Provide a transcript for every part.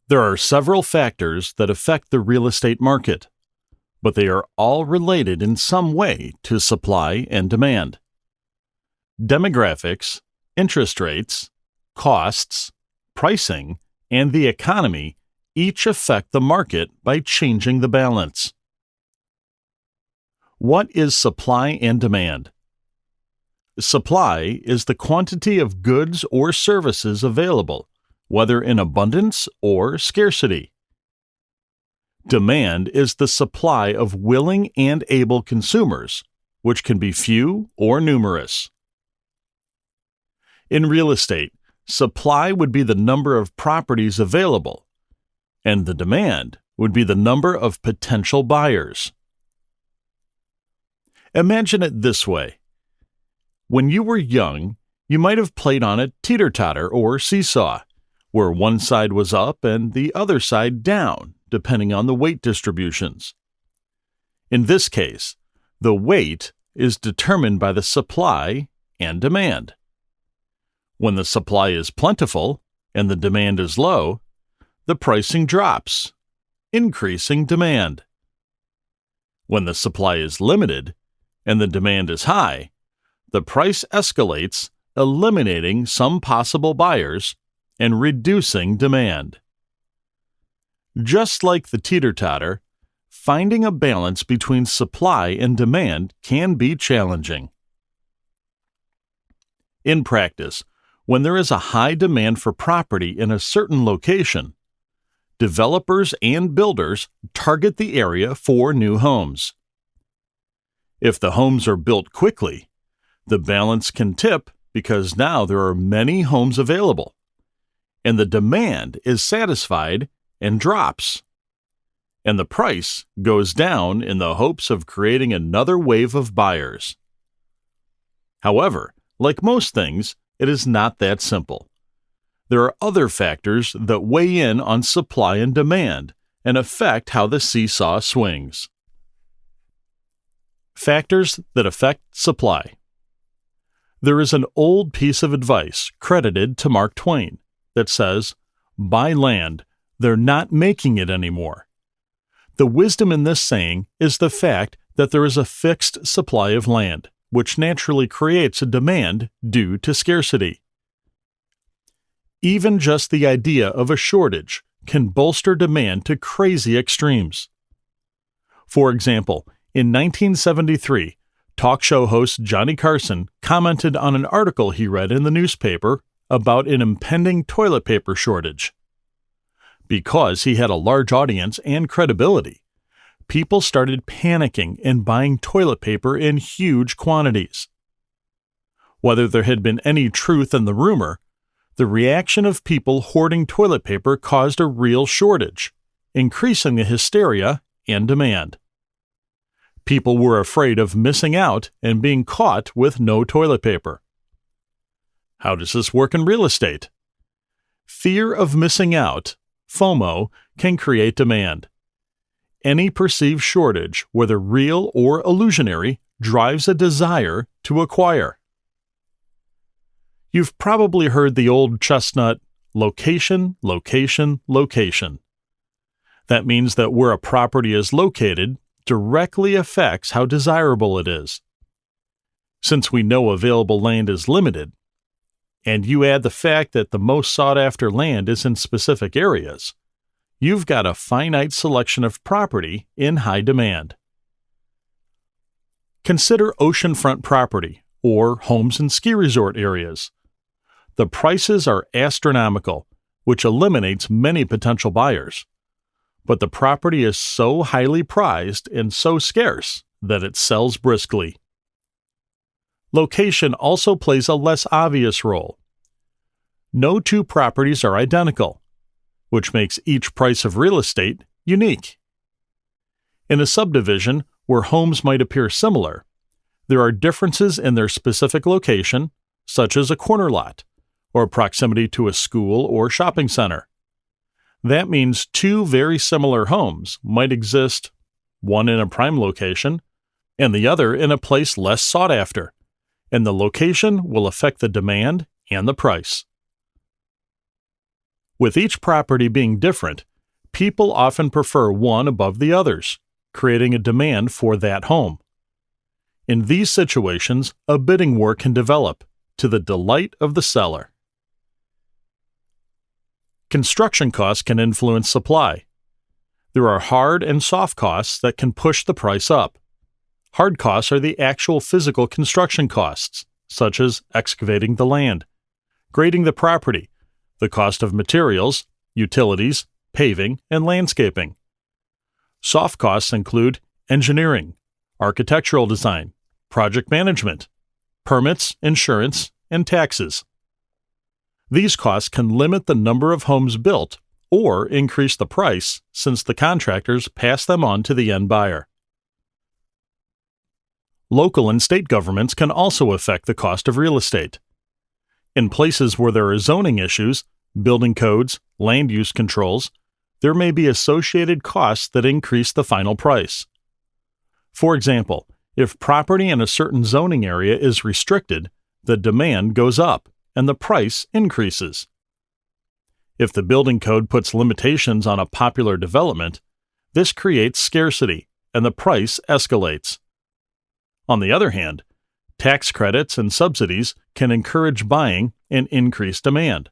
There are several factors that affect the real estate market, but they are all related in some way to supply and demand. Demographics, interest rates, costs, pricing, and the economy each affect the market by changing the balance. What is supply and demand? Supply is the quantity of goods or services available, whether in abundance or scarcity. Demand is the supply of willing and able consumers, which can be few or numerous. In real estate, supply would be the number of properties available, and the demand would be the number of potential buyers. Imagine it this way. When you were young, you might have played on a teeter-totter or seesaw, where one side was up and the other side down, depending on the weight distributions. In this case, the weight is determined by the supply and demand. When the supply is plentiful and the demand is low, the pricing drops, increasing demand. When the supply is limited and the demand is high, the price escalates, eliminating some possible buyers and reducing demand. Just like the teeter-totter, finding a balance between supply and demand can be challenging. In practice, when there is a high demand for property in a certain location, developers and builders target the area for new homes. If the homes are built quickly, the balance can tip because now there are many homes available, and the demand is satisfied and drops, and the price goes down in the hopes of creating another wave of buyers. However, like most things, it is not that simple. There are other factors that weigh in on supply and demand and affect how the seesaw swings. Factors that affect supply. There is an old piece of advice credited to Mark Twain that says, "Buy land, they're not making it anymore." The wisdom in this saying is the fact that there is a fixed supply of land, which naturally creates a demand due to scarcity. Even just the idea of a shortage can bolster demand to crazy extremes. For example, in 1973, talk show host Johnny Carson commented on an article he read in the newspaper about an impending toilet paper shortage. Because he had a large audience and credibility, people started panicking and buying toilet paper in huge quantities. Whether there had been any truth in the rumor, the reaction of people hoarding toilet paper caused a real shortage, increasing the hysteria and demand. People were afraid of missing out and being caught with no toilet paper. How does this work in real estate? Fear of missing out, FOMO, can create demand. Any perceived shortage, whether real or illusionary, drives a desire to acquire. You've probably heard the old chestnut, location, location, location. That means that where a property is located directly affects how desirable it is. Since we know available land is limited, and you add the fact that the most sought-after land is in specific areas, you've got a finite selection of property in high demand. Consider oceanfront property or homes in ski resort areas. The prices are astronomical, which eliminates many potential buyers. But the property is so highly prized and so scarce that it sells briskly. Location also plays a less obvious role. No two properties are identical, which makes each price of real estate unique. In a subdivision where homes might appear similar, there are differences in their specific location, such as a corner lot, or proximity to a school or shopping center. That means two very similar homes might exist, one in a prime location and the other in a place less sought after, and the location will affect the demand and the price. With each property being different, people often prefer one above the others, creating a demand for that home. In these situations, a bidding war can develop, to the delight of the seller. Construction costs can influence supply. There are hard and soft costs that can push the price up. Hard costs are the actual physical construction costs, such as excavating the land, grading the property, the cost of materials, utilities, paving, and landscaping. Soft costs include engineering, architectural design, project management, permits, insurance, and taxes. These costs can limit the number of homes built or increase the price since the contractors pass them on to the end buyer. Local and state governments can also affect the cost of real estate. In places where there are zoning issues, building codes, land use controls, there may be associated costs that increase the final price. For example, if property in a certain zoning area is restricted, the demand goes up and the price increases. If the building code puts limitations on a popular development, this creates scarcity and the price escalates. On the other hand, tax credits and subsidies can encourage buying and increase demand.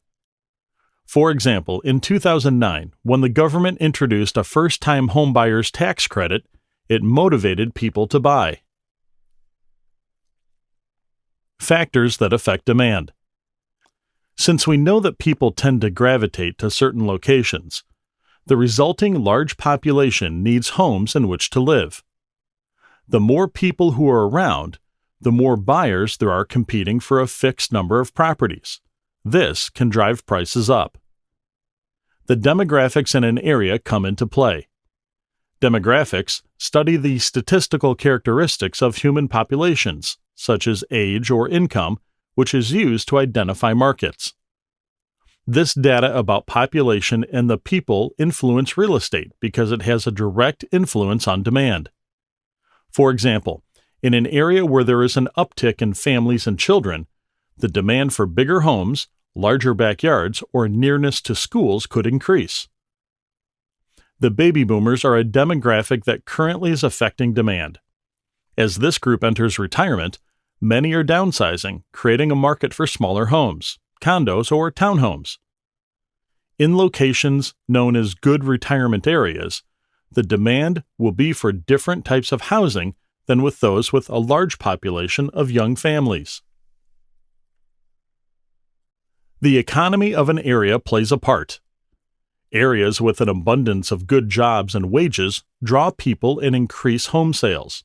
For example, in 2009, when the government introduced a first-time homebuyers tax credit, it motivated people to buy. Factors that affect demand. Since we know that people tend to gravitate to certain locations, the resulting large population needs homes in which to live. The more people who are around, the more buyers there are competing for a fixed number of properties. This can drive prices up. The demographics in an area come into play. Demographics study the statistical characteristics of human populations, such as age or income, which is used to identify markets. This data about population and the people influence real estate because it has a direct influence on demand. For example, in an area where there is an uptick in families and children, the demand for bigger homes, larger backyards, or nearness to schools could increase. The baby boomers are a demographic that currently is affecting demand. As this group enters retirement, many are downsizing, creating a market for smaller homes, condos, or townhomes. In locations known as good retirement areas, the demand will be for different types of housing than with those with a large population of young families. The economy of an area plays a part. Areas with an abundance of good jobs and wages draw people and increase home sales.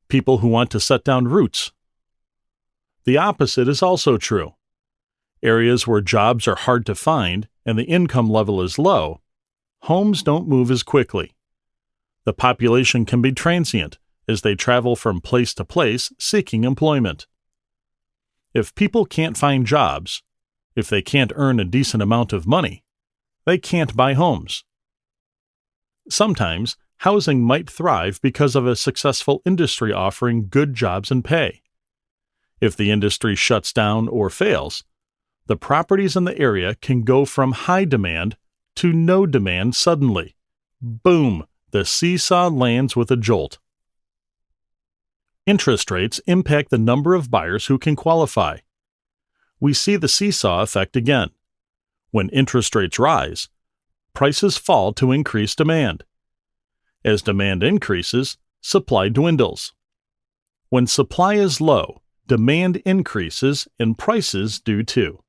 People who want to set down roots. The opposite is also true. Areas where jobs are hard to find and the income level is low, homes don't move as quickly. The population can be transient as they travel from place to place seeking employment. If people can't find jobs, if they can't earn a decent amount of money, they can't buy homes. Sometimes, housing might thrive because of a successful industry offering good jobs and pay. If the industry shuts down or fails, the properties in the area can go from high demand to no demand suddenly. Boom! The seesaw lands with a jolt. Interest rates impact the number of buyers who can qualify. We see the seesaw effect again. When interest rates rise, prices fall to increase demand. As demand increases, supply dwindles. When supply is low, demand increases and prices do too.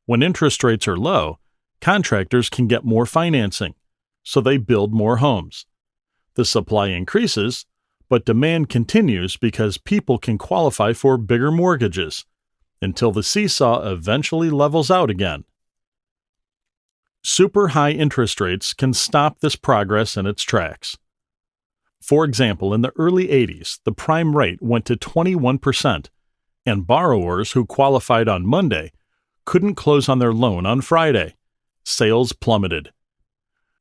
When interest rates are low, contractors can get more financing, so they build more homes. The supply increases, but demand continues because people can qualify for bigger mortgages, until the seesaw eventually levels out again. Super high interest rates can stop this progress in its tracks. For example, in the early 80s, the prime rate went to 21%, and borrowers who qualified on Monday couldn't close on their loan on Friday. Sales plummeted.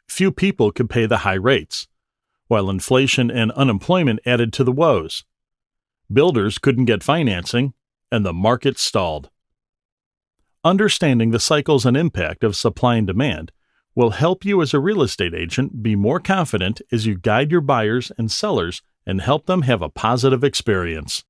Few people could pay the high rates, while inflation and unemployment added to the woes. Builders couldn't get financing, and the market stalled. Understanding the cycles and impact of supply and demand will help you as a real estate agent be more confident as you guide your buyers and sellers and help them have a positive experience.